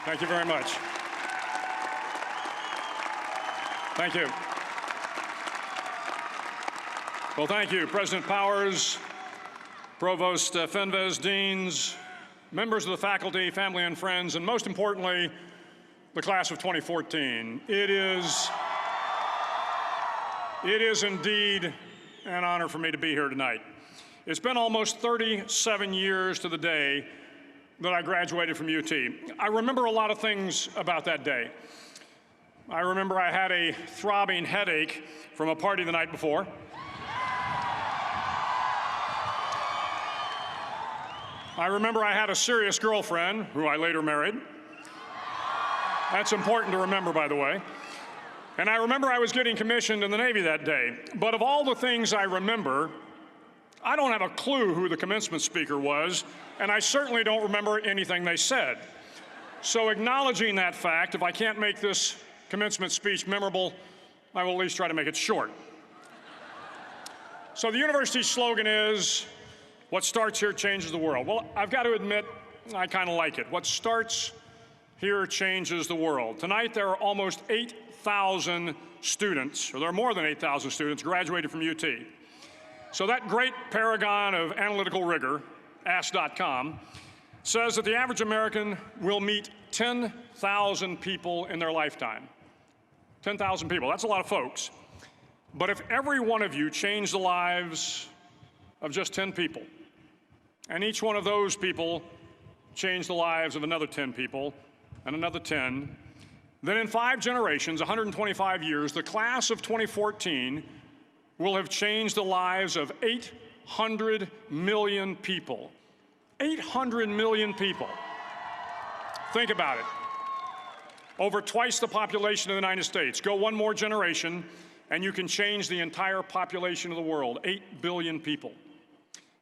Thank you very much. Thank you. Well, thank you, President Powers, Provost Fenves, deans, members of the faculty, family and friends, and most importantly, the class of 2014. It is indeed an honor for me to be here tonight. It's been almost 37 years to the day that I graduated from UT. I remember a lot of things about that day. I remember I had a throbbing headache from a party the night before. I remember I had a serious girlfriend, who I later married. That's important to remember, by the way. And I remember I was getting commissioned in the Navy that day. But of all the things I remember, I don't have a clue who the commencement speaker was, and I certainly don't remember anything they said. So acknowledging that fact, if I can't make this commencement speech memorable, I will at least try to make it short. So the university's slogan is, what starts here changes the world. Well, I've got to admit, I kind of like it. What starts here changes the world. Tonight, there are almost 8,000 students, or there are more than 8,000 students graduated from UT. So that great paragon of analytical rigor, Ask.com, says that the average American will meet 10,000 people in their lifetime. 10,000 people, that's a lot of folks. But if every one of you changed the lives of just 10 people, and each one of those people changed the lives of another 10 people, and another 10, then in 5 generations, 125 years, the class of 2014 will have changed the lives of 800 million people. 800 million people. Think about it. Over twice the population of the United States. Go one more generation, and you can change the entire population of the world, 8 billion people.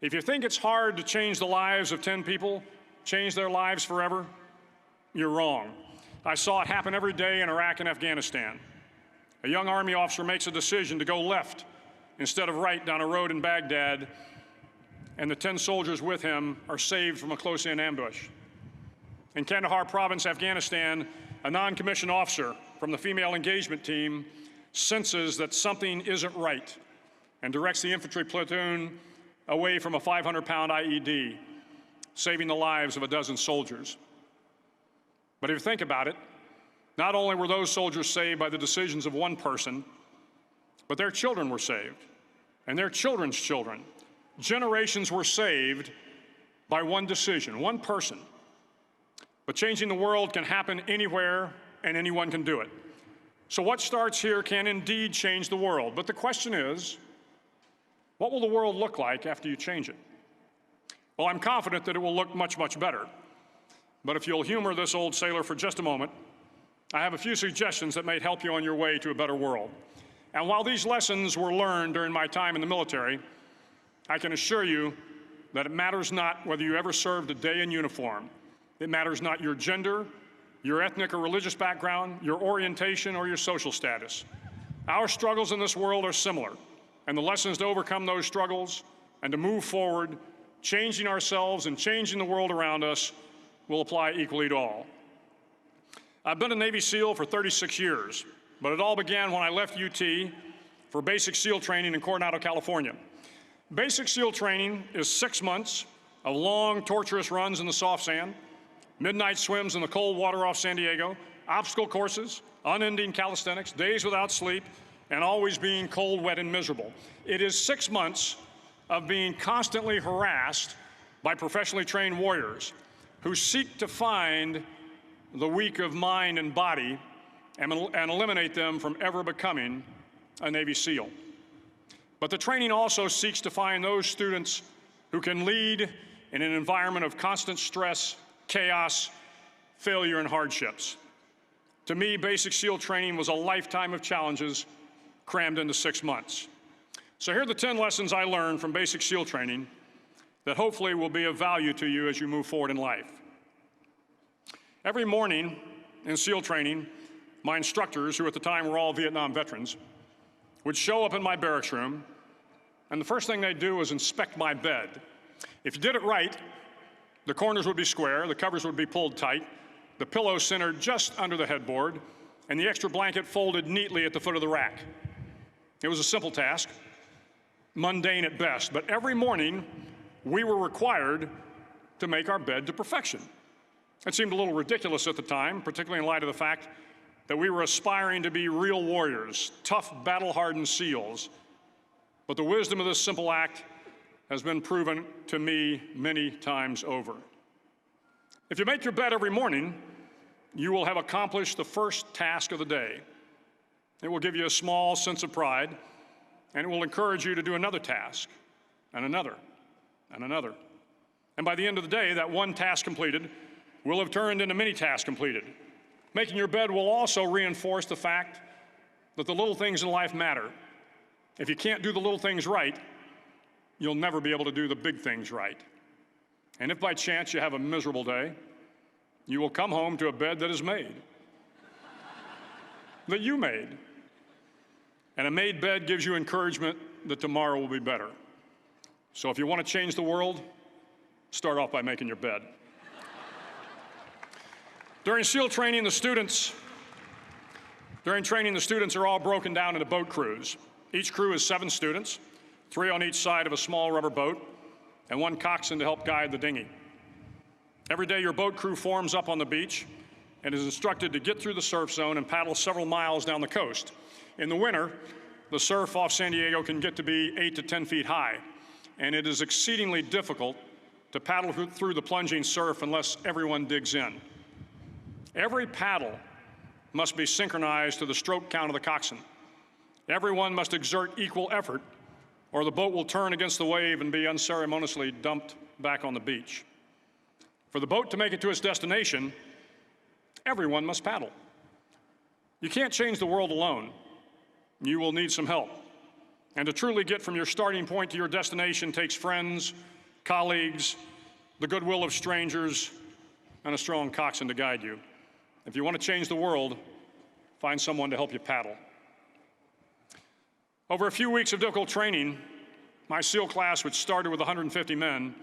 If you think it's hard to change the lives of 10 people, change their lives forever, you're wrong. I saw it happen every day in Iraq and Afghanistan. A young Army officer makes a decision to go left instead of right down a road in Baghdad, and the 10 soldiers with him are saved from a close-in ambush. In Kandahar province, Afghanistan, a non-commissioned officer from the female engagement team senses that something isn't right and directs the infantry platoon away from a 500-pound IED, saving the lives of a dozen soldiers. But if you think about it, not only were those soldiers saved by the decisions of one person, but their children were saved, and their children's children. Generations were saved by one decision, one person. But changing the world can happen anywhere, and anyone can do it. So what starts here can indeed change the world. But the question is, what will the world look like after you change it? Well, I'm confident that it will look much, much better. But if you'll humor this old sailor for just a moment, I have a few suggestions that may help you on your way to a better world. And while these lessons were learned during my time in the military, I can assure you that it matters not whether you ever served a day in uniform. It matters not your gender, your ethnic or religious background, your orientation, or your social status. Our struggles in this world are similar, and the lessons to overcome those struggles and to move forward, changing ourselves and changing the world around us, will apply equally to all. I've been a Navy SEAL for 36 years, but it all began when I left UT for basic SEAL training in Coronado, California. Basic SEAL training is 6 months of long, torturous runs in the soft sand, midnight swims in the cold water off San Diego, obstacle courses, unending calisthenics, days without sleep, and always being cold, wet, and miserable. It is 6 months of being constantly harassed by professionally trained warriors who seek to find the weak of mind and body and eliminate them from ever becoming a Navy SEAL. But the training also seeks to find those students who can lead in an environment of constant stress, chaos, failure, and hardships. To me, basic SEAL training was a lifetime of challenges crammed into 6 months. So here are the 10 lessons I learned from basic SEAL training that hopefully will be of value to you as you move forward in life. Every morning in SEAL training, my instructors, who at the time were all Vietnam veterans, would show up in my barracks room, and the first thing they'd do was inspect my bed. If you did it right, the corners would be square, the covers would be pulled tight, the pillow centered just under the headboard, and the extra blanket folded neatly at the foot of the rack. It was a simple task, mundane at best, but every morning we were required to make our bed to perfection. It seemed a little ridiculous at the time, particularly in light of the fact that we were aspiring to be real warriors, tough, battle-hardened SEALs. But the wisdom of this simple act has been proven to me many times over. If you make your bed every morning, you will have accomplished the first task of the day. It will give you a small sense of pride, and it will encourage you to do another task, and another, and another. And by the end of the day, that one task completed will have turned into many tasks completed. Making your bed will also reinforce the fact that the little things in life matter. If you can't do the little things right, you'll never be able to do the big things right. And if by chance you have a miserable day, you will come home to a bed that is made, that you made. And a made bed gives you encouragement that tomorrow will be better. So if you want to change the world, start off by making your bed. During SEAL training, the students are all broken down into boat crews. Each crew is 7 students, 3 on each side of a small rubber boat, and 1 coxswain to help guide the dinghy. Every day, your boat crew forms up on the beach and is instructed to get through the surf zone and paddle several miles down the coast. In the winter, the surf off San Diego can get to be 8 to 10 feet high, and it is exceedingly difficult to paddle through the plunging surf unless everyone digs in. Every paddle must be synchronized to the stroke count of the coxswain. Everyone must exert equal effort, or the boat will turn against the wave and be unceremoniously dumped back on the beach. For the boat to make it to its destination, everyone must paddle. You can't change the world alone. You will need some help. And to truly get from your starting point to your destination takes friends, colleagues, the goodwill of strangers, and a strong coxswain to guide you. If you want to change the world, find someone to help you paddle. Over a few weeks of difficult training, my SEAL class, which started with 150 men,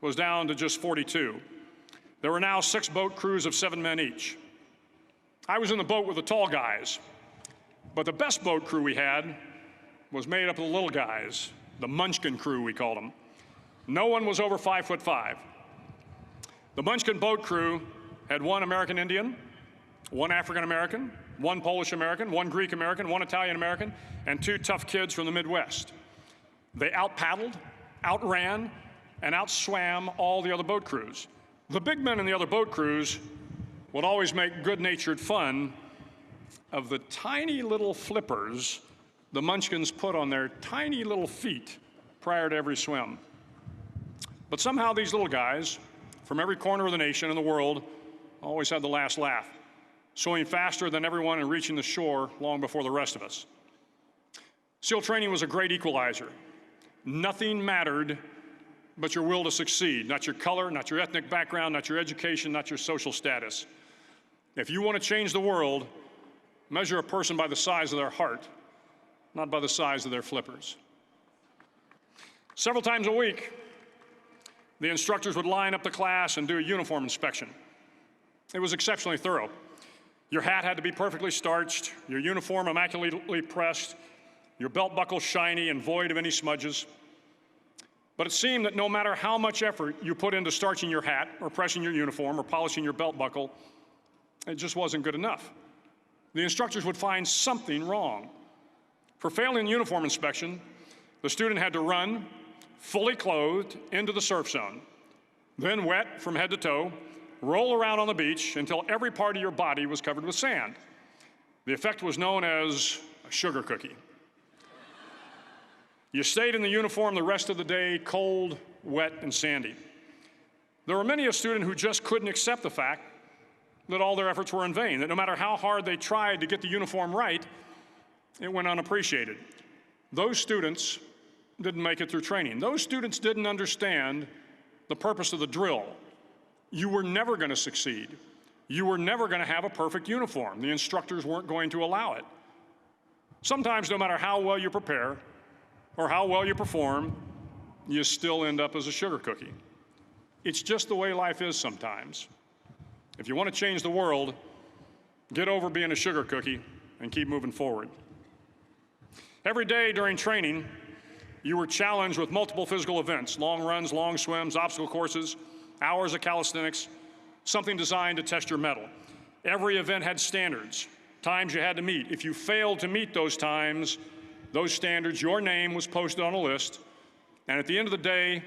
was down to just 42. There were now 6 boat crews of 7 men each. I was in the boat with the tall guys, but the best boat crew we had was made up of the little guys, the Munchkin crew, we called them. No one was over 5'5". The Munchkin boat crew had 1 American Indian, 1 African American, 1 Polish American, 1 Greek American, 1 Italian American, and 2 tough kids from the Midwest. They out-paddled, outran, and outswam all the other boat crews. The big men in the other boat crews would always make good-natured fun of the tiny little flippers the Munchkins put on their tiny little feet prior to every swim. But somehow these little guys from every corner of the nation and the world always had the last laugh, swimming faster than everyone and reaching the shore long before the rest of us. SEAL training was a great equalizer. Nothing mattered but your will to succeed, not your color, not your ethnic background, not your education, not your social status. If you want to change the world, measure a person by the size of their heart, not by the size of their flippers. Several times a week, the instructors would line up the class and do a uniform inspection. It was exceptionally thorough. Your hat had to be perfectly starched, your uniform immaculately pressed, your belt buckle shiny and void of any smudges. But it seemed that no matter how much effort you put into starching your hat or pressing your uniform or polishing your belt buckle, it just wasn't good enough. The instructors would find something wrong. For failing the uniform inspection, the student had to run, fully clothed, into the surf zone, then wet from head to toe, roll around on the beach until every part of your body was covered with sand. The effect was known as a sugar cookie. You stayed in the uniform the rest of the day, cold, wet, and sandy. There were many a student who just couldn't accept the fact that all their efforts were in vain, that no matter how hard they tried to get the uniform right, it went unappreciated. Those students didn't make it through training. Those students didn't understand the purpose of the drill. You were never going to succeed. You were never going to have a perfect uniform. The instructors weren't going to allow it. Sometimes, no matter how well you prepare or how well you perform, you still end up as a sugar cookie. It's just the way life is sometimes. If you want to change the world, get over being a sugar cookie and keep moving forward. Every day during training, you were challenged with multiple physical events: long runs, long swims, obstacle courses, hours of calisthenics, something designed to test your mettle. Every event had standards, times you had to meet. If you failed to meet those times, those standards, your name was posted on a list, and at the end of the day,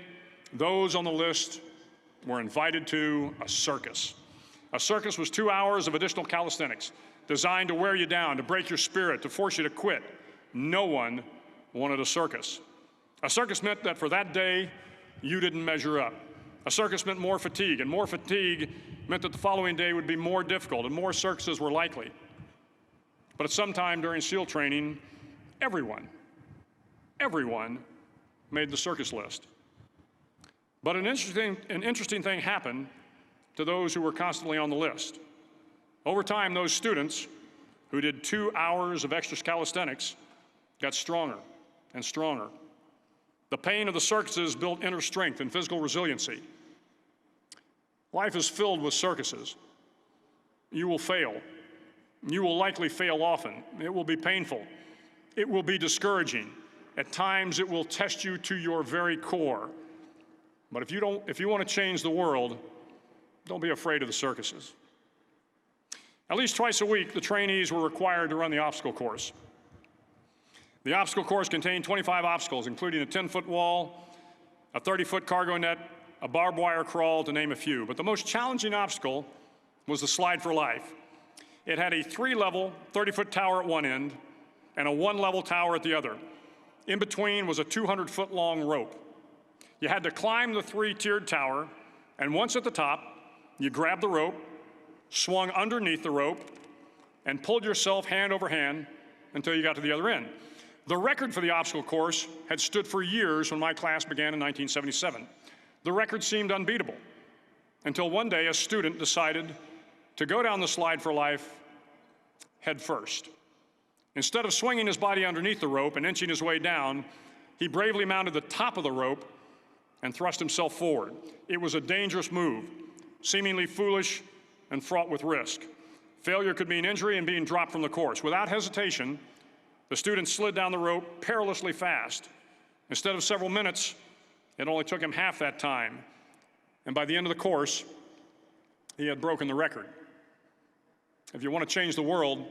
those on the list were invited to a circus. A circus was 2 hours of additional calisthenics, designed to wear you down, to break your spirit, to force you to quit. No one wanted a circus. A circus meant that for that day, you didn't measure up. A circus meant more fatigue, and more fatigue meant that the following day would be more difficult, and more circuses were likely. But at some time during SEAL training, everyone made the circus list. But an interesting thing happened to those who were constantly on the list. Over time, those students who did 2 hours of extra calisthenics got stronger and stronger. The pain of the circuses built inner strength and physical resiliency. Life is filled with circuses. You will fail. You will likely fail often. It will be painful. It will be discouraging. At times, it will test you to your very core. But if you want to change the world, don't be afraid of the circuses. At least twice a week, the trainees were required to run the obstacle course. The obstacle course contained 25 obstacles, including a 10-foot wall, a 30-foot cargo net, a barbed wire crawl, to name a few. But the most challenging obstacle was the slide for life. It had a 3-level, 30-foot tower at one end and a 1-level tower at the other. In between was a 200-foot-long rope. You had to climb the 3-tiered tower, and once at the top, you grabbed the rope, swung underneath the rope, and pulled yourself hand over hand until you got to the other end. The record for the obstacle course had stood for years when my class began in 1977. The record seemed unbeatable until one day a student decided to go down the slide for life head first. Instead of swinging his body underneath the rope and inching his way down, he bravely mounted the top of the rope and thrust himself forward. It was a dangerous move, seemingly foolish and fraught with risk. Failure could mean injury and being dropped from the course. Without hesitation, the student slid down the rope perilously fast. Instead of several minutes, it only took him half that time. And by the end of the course, he had broken the record. If you want to change the world,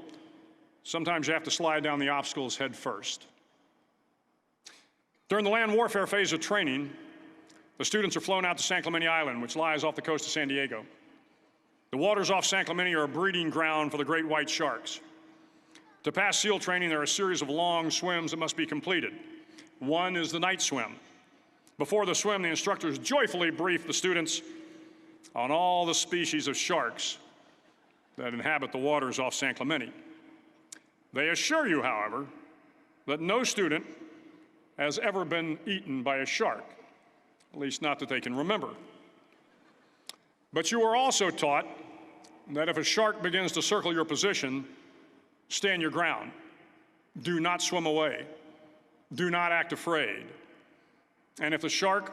sometimes you have to slide down the obstacles head first. During the land warfare phase of training, the students are flown out to San Clemente Island, which lies off the coast of San Diego. The waters off San Clemente are a breeding ground for the great white sharks. To pass SEAL training, there are a series of long swims that must be completed. One is the night swim. Before the swim, the instructors joyfully brief the students on all the species of sharks that inhabit the waters off San Clemente. They assure you, however, that no student has ever been eaten by a shark, at least not that they can remember. But you are also taught that if a shark begins to circle your position, stand your ground. Do not swim away. Do not act afraid. And if the shark,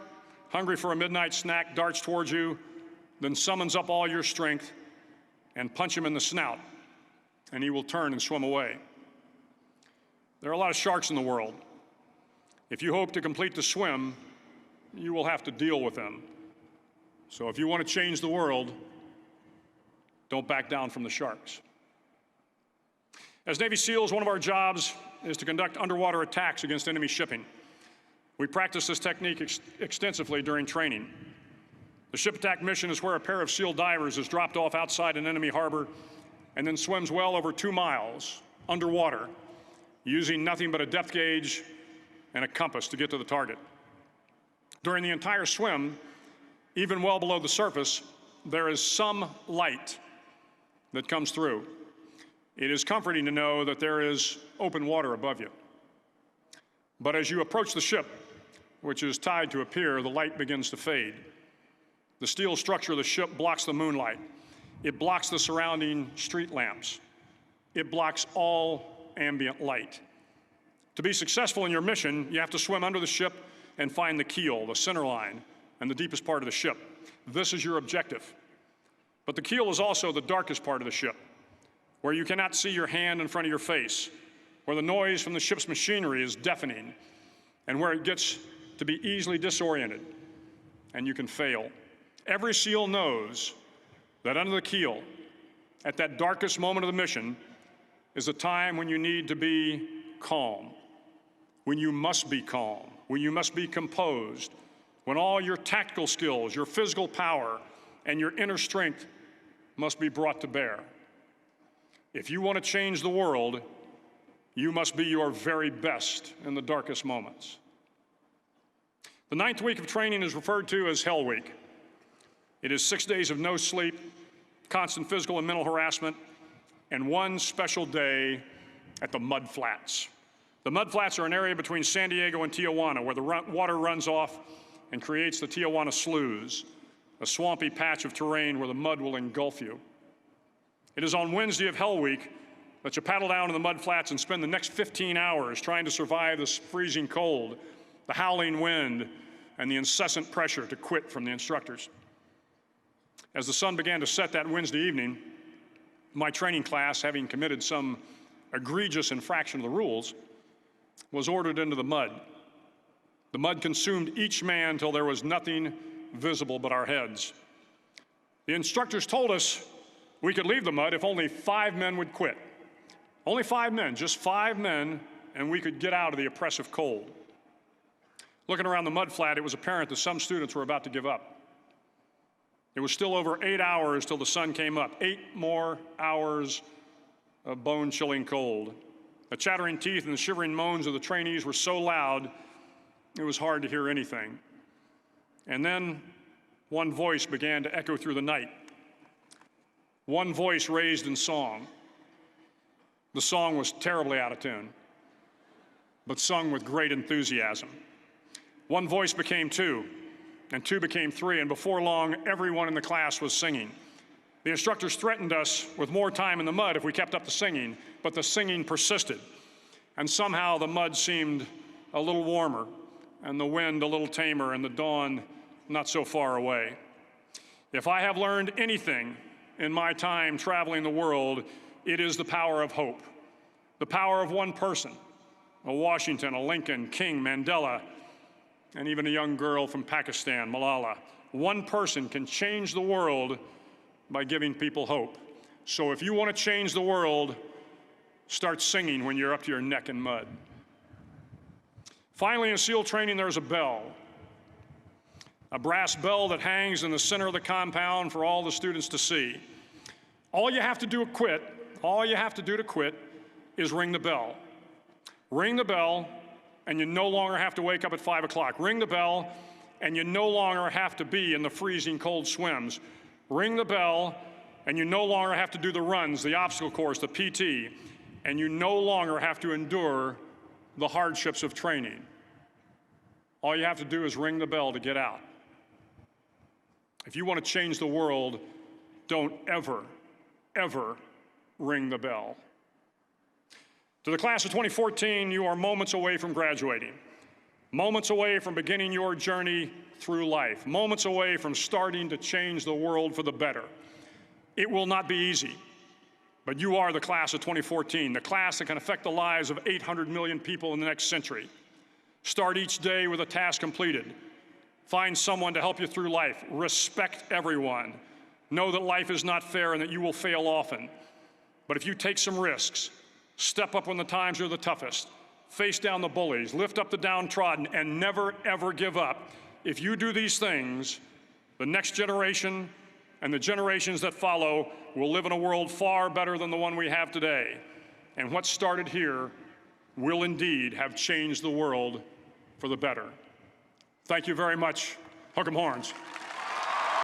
hungry for a midnight snack, darts towards you, then summons up all your strength and punch him in the snout, and he will turn and swim away. There are a lot of sharks in the world. If you hope to complete the swim, you will have to deal with them. So if you want to change the world, don't back down from the sharks. As Navy SEALs, one of our jobs is to conduct underwater attacks against enemy shipping. We practice this technique extensively during training. The ship attack mission is where a pair of SEAL divers is dropped off outside an enemy harbor and then swims well over 2 miles underwater, using nothing but a depth gauge and a compass to get to the target. During the entire swim, even well below the surface, there is some light that comes through. It is comforting to know that there is open water above you. But as you approach the ship, which is tied to a pier, the light begins to fade. The steel structure of the ship blocks the moonlight. It blocks the surrounding street lamps. It blocks all ambient light. To be successful in your mission, you have to swim under the ship and find the keel, the center line, and the deepest part of the ship. This is your objective. But the keel is also the darkest part of the ship, where you cannot see your hand in front of your face, where the noise from the ship's machinery is deafening, and where it gets to be easily disoriented, and you can fail. Every SEAL knows that under the keel, at that darkest moment of the mission, is a time when you need to be calm, when you must be calm, when you must be composed, when all your tactical skills, your physical power, and your inner strength must be brought to bear. If you want to change the world, you must be your very best in the darkest moments. The 9th week of training is referred to as Hell Week. It is 6 days of no sleep, constant physical and mental harassment, and one special day at the Mud Flats. The Mud Flats are an area between San Diego and Tijuana where the water runs off and creates the Tijuana Sloughs, a swampy patch of terrain where the mud will engulf you. It is on Wednesday of Hell Week that you paddle down to the Mud Flats and spend the next 15 hours trying to survive this freezing cold, the howling wind, and the incessant pressure to quit from the instructors. As the sun began to set that Wednesday evening, my training class, having committed some egregious infraction of the rules, was ordered into the mud. The mud consumed each man till there was nothing visible but our heads. The instructors told us we could leave the mud if only 5 men would quit. Only 5 men, just 5 men, and we could get out of the oppressive cold. Looking around the mud flat, it was apparent that some students were about to give up. It was still over 8 hours till the sun came up. 8 more hours of bone-chilling cold. The chattering teeth and the shivering moans of the trainees were so loud, it was hard to hear anything. And then one voice began to echo through the night. One voice raised in song. The song was terribly out of tune, but sung with great enthusiasm. One voice became 2, and 2 became 3, and before long, everyone in the class was singing. The instructors threatened us with more time in the mud if we kept up the singing, but the singing persisted. And somehow the mud seemed a little warmer, and the wind a little tamer, and the dawn not so far away. If I have learned anything in my time traveling the world, it is the power of hope, the power of one person, a Washington, a Lincoln, King, Mandela, and even a young girl from Pakistan, Malala. One person can change the world by giving people hope. So if you want to change the world, start singing when you're up to your neck in mud. Finally, in SEAL training, there's a bell. A brass bell that hangs in the center of the compound for all the students to see. All you have to do to quit is ring the bell. Ring the bell, and you no longer have to wake up at 5 o'clock. Ring the bell, and you no longer have to be in the freezing cold swims. Ring the bell, and you no longer have to do the runs, the obstacle course, the PT, and you no longer have to endure the hardships of training. All you have to do is ring the bell to get out. If you want to change the world, don't ever, ever ring the bell. To the class of 2014, you are moments away from graduating, moments away from beginning your journey through life, moments away from starting to change the world for the better. It will not be easy, but you are the class of 2014, the class that can affect the lives of 800 million people in the next century. Start each day with a task completed. Find someone to help you through life. Respect everyone. Know that life is not fair and that you will fail often. But if you take some risks, step up when the times are the toughest, face down the bullies, lift up the downtrodden, and never, ever give up. If you do these things, the next generation and the generations that follow will live in a world far better than the one we have today. And what started here will indeed have changed the world for the better. Thank you very much. Hook 'em horns.